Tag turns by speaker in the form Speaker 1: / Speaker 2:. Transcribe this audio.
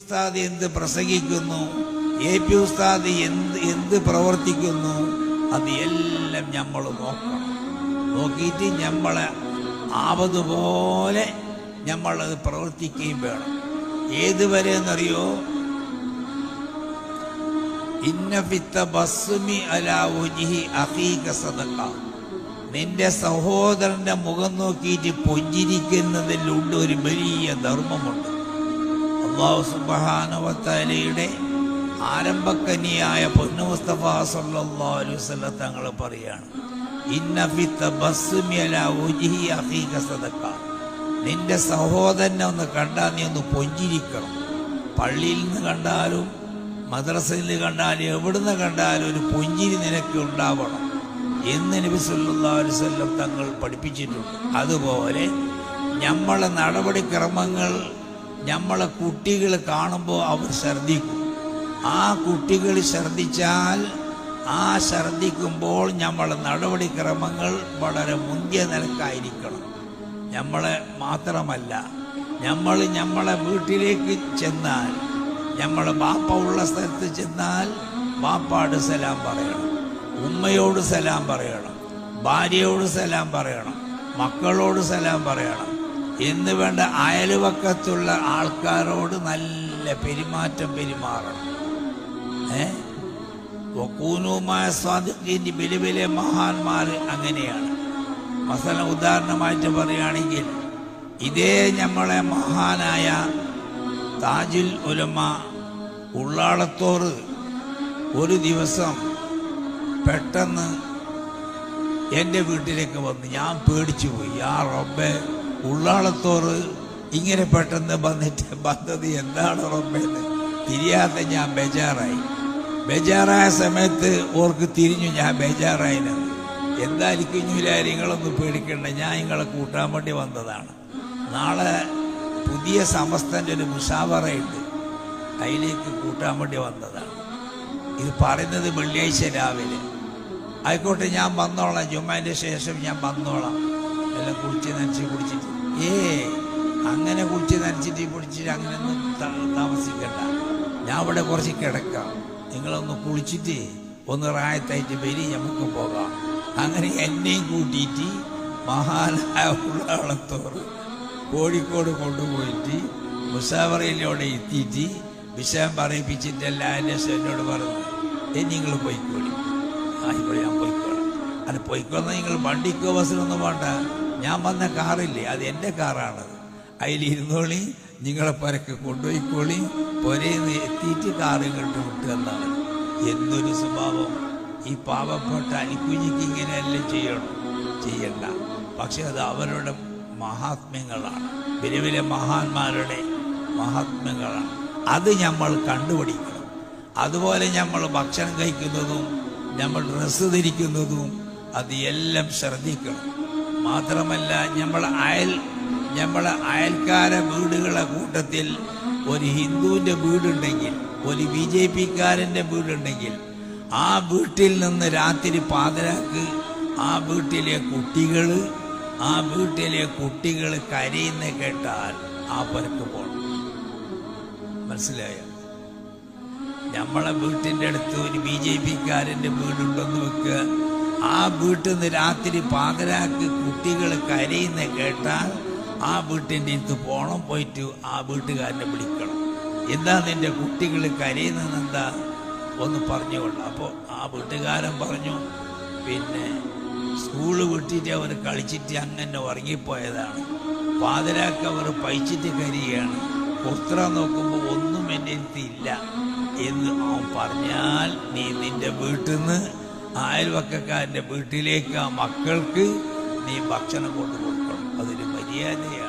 Speaker 1: ഉസ്താദ് എന്ത് പ്രസംഗിക്കുന്നു, AP ഉസ്താദ് എന്ത് പ്രവർത്തിക്കുന്നു, അത് എല്ലാം നമ്മൾ നോക്കണം. നോക്കിയിട്ട് നമ്മളെ ആവതുപോലെ നമ്മളത് പ്രവർത്തിക്കുകയും വേണം. ഏതുവരെ എന്നറിയോ? ഇന്ന ഫിത്ത ബസ്മി അലാ വജ്ഹി അഖീക സദഖ. നിന്റെ സഹോദരന്റെ മുഖം നോക്കിയിട്ട് പുഞ്ചിരിക്കുന്നതിലുണ്ട് ഒരു വലിയ ധർമ്മമുണ്ട്. അല്ലാഹു സുബ്ഹാനഹു വ തആലയുടെ ആരംഭക്കനിയായ പൊന്നു മുസ്തഫ സല്ലല്ലാഹു അലൈഹി വസല്ലം തങ്ങൾ പറയാണ്, ഇന്ന ഫിത്ത ബസ്മി അലാ വജ്ഹി അഖീക സദഖ. നിന്റെ സഹോദരനെ ഒന്ന് കണ്ടാൽ നീ ഒന്ന് പുഞ്ചിരിക്കണം. പള്ളിയിൽ നിന്ന് കണ്ടാലും മദ്രസയിൽ കണ്ടാലും എവിടുന്ന് കണ്ടാലും ഒരു പുഞ്ചിരി നിനക്ക് ഉണ്ടാവണം എന്ന് നബി സല്ലല്ലാഹു അലൈഹി വസല്ലം തങ്ങൾ പഠിപ്പിച്ചിട്ടുണ്ട്. അതുപോലെ നമ്മളെ നടപടിക്രമങ്ങൾ നമ്മളെ കുട്ടികൾ കാണുമ്പോൾ അവർ ഛർദ്ദിക്കും. ആ കുട്ടികൾ ഛർദ്ദിച്ചാൽ ആ ഛർദ്ദിക്കുമ്പോൾ നമ്മളെ നടപടിക്രമങ്ങൾ വളരെ മുന്തിയ നിലക്കായിരിക്കണം. നമ്മളെ മാത്രമല്ല, നമ്മളെ വീട്ടിലേക്ക് ചെന്നാൽ, നമ്മളെ ബാപ്പ ഉള്ള സ്ഥലത്ത് ചെന്നാൽ ബാപ്പാട് സലാം പറയണം, ഉമ്മയോട് സലാം പറയണം, ഭാര്യയോട് സലാം പറയണം, മക്കളോട് സലാം പറയണം എന്ന് വേണ്ട അയൽവക്കത്തുള്ള ആൾക്കാരോട് നല്ല പെരുമാറ്റം പെരുമാറണം. വഖൂനുമായ സ്വാദിഖീൻ, വലിയ വലിയ മഹാന്മാർ അങ്ങനെയാണ്. മസല ഉദാഹരണമായിട്ട് പറയുകയാണെങ്കിൽ, ഇതേ നമ്മളെ മഹാനായ താജുൽ ഉലമ ഉള്ളാളത്തോറ് ഒരു ദിവസം പെട്ടെന്ന് എൻ്റെ വീട്ടിലേക്ക് വന്ന് ഞാൻ പേടിച്ചു പോയി. യാ റബ്ബേ, ഉള്ളാളത്തോറ് ഇങ്ങനെ പെട്ടെന്ന് വന്നത് എന്താണ് റബ്ബേന്ന് തിരിയാത്ത ഞാൻ ബേജാറായ സമയത്ത് ഓർക്ക് തിരിഞ്ഞു, ഞാൻ ബേജാറായിന്. എന്തായിരിക്കും നിങ്ങളൊന്നും പേടിക്കണ്ട, ഞാൻ നിങ്ങളെ കൂട്ടാൻ വേണ്ടി വന്നതാണ്. നാളെ പുതിയ സമസ്തൻ്റെ ഒരു മുഷാവറയുണ്ട്, അതിലേക്ക് കൂട്ടാൻ വേണ്ടി വന്നതാണ്. ഇത് പറയുന്നത് വെള്ളിയാഴ്ച രാവിലെ. ആയിക്കോട്ടെ, ഞാൻ വന്നോളാം, ജുമാൻ്റെ ശേഷം ഞാൻ വന്നോളാം, എല്ലാം കുളിച്ച് നനച്ച് കുടിച്ചിട്ട്. അങ്ങനെ കുളിച്ച് നനച്ചിട്ട് കുടിച്ചിട്ട് അങ്ങനെയൊന്നും താമസിക്കണ്ട, ഞാൻ ഇവിടെ കുറച്ച് കിടക്കാം, നിങ്ങളൊന്ന് കുളിച്ചിട്ട് ഒന്ന് റായത്തായിട്ട് വരി, നമുക്ക് പോകാം. അങ്ങനെ എന്നെയും കൂട്ടിയിട്ട് മഹാനായ ഉള്ളാളത്തോറ് കോഴിക്കോട് കൊണ്ടുപോയിട്ട് മുസാവറയിലൂടെ എത്തിയിട്ട് വിഷയം പറയിപ്പിച്ചിട്ട് എല്ലാവരുടെ എന്നോട് പറഞ്ഞു, നിങ്ങൾ പോയിക്കോളി. ആയിക്കോളി, ഞാൻ പോയിക്കോളാം. അത് പോയിക്കോളാം, നിങ്ങൾ വണ്ടിക്കോ ബസ്സിലൊന്നും വേണ്ട, ഞാൻ വന്ന കാറില്ലേ, അത് എൻ്റെ കാറാണത്, അതിലിരുന്നോളി, നിങ്ങളെ പരക്കെ കൊണ്ടുപോയിക്കോളി, പൊരേന്ന് എത്തിയിട്ട് കാറ് ഇങ്ങോട്ട് വിട്ടു എന്നാണ്. എന്തൊരു സ്വഭാവം! ഈ പാവപ്പെട്ട അലിക്കുഞ്ഞിക്ക് ഇങ്ങനെയല്ലേ ചെയ്യണ്ട. പക്ഷെ അത് അവരുടെ മഹാത്മ്യങ്ങളാണ്, വലിയ വലിയ മഹാന്മാരുടെ മഹാത്മ്യങ്ങളാണ്. അത് നമ്മൾ കണ്ടുപിടിക്കണം. അതുപോലെ നമ്മൾ ഭക്ഷണം കഴിക്കുന്നതും നമ്മൾ ഡ്രസ്സ് ധരിക്കുന്നതും അത് എല്ലാം ശ്രദ്ധിക്കണം. മാത്രമല്ല, നമ്മളെ അയൽക്കാരെ വീടുകളെ കൂട്ടത്തിൽ ഒരു ഹിന്ദുവിൻ്റെ വീടുണ്ടെങ്കിൽ, ഒരു BJP-കാരൻ്റെ വീടുണ്ടെങ്കിൽ, ആ വീട്ടിൽ നിന്ന് രാത്രി പാതിരാക്ക് ആ വീട്ടിലെ കുട്ടികൾ കരയുന്ന കേട്ടാൽ ആ പരക്ക് പോകണം. മനസ്സിലായോ? നമ്മളെ വീട്ടിൻ്റെ അടുത്ത് ഒരു BJP-കാരൻ്റെ വീടുണ്ടെന്ന് വെക്കുക, ആ വീട്ടിൽ നിന്ന് രാത്രി പാതിരാക്ക് കുട്ടികൾ കരയുന്ന കേട്ടാൽ ആ വീട്ടിൻ്റെ അടുത്ത് പോകണം, പോയിട്ട് ആ വീട്ടുകാരനെ വിളിക്കണം. എന്താ നിന്റെ കുട്ടികൾ കരയുന്നതെന്താ ഒന്ന് പറഞ്ഞുകൊള്ളു. അപ്പോൾ ആ വീട്ടുകാരൻ പറഞ്ഞു, പിന്നെ സ്കൂള് വിട്ടിട്ട് അവർ കളിച്ചിട്ട് അങ്ങനെ ഉറങ്ങിപ്പോയതാണ്, പാതിരാക്ക് അവർ പൈച്ചിട്ട് കരയുകയാണ്, പുറത്തിറങ്ങാൻ നോക്കുമ്പോൾ ഒന്നും എൻ്റെ അടുത്ത് ഇല്ല എന്ന് അവൻ പറഞ്ഞാൽ, നീ നിന്റെ വീട്ടിൽ നിന്ന് അയൽവക്കക്കാരൻ്റെ വീട്ടിലേക്ക് ആ മക്കൾക്ക് നീ ഭക്ഷണം കൊണ്ടു കൊടുക്കണം. അതൊരു മര്യാദയാണ്.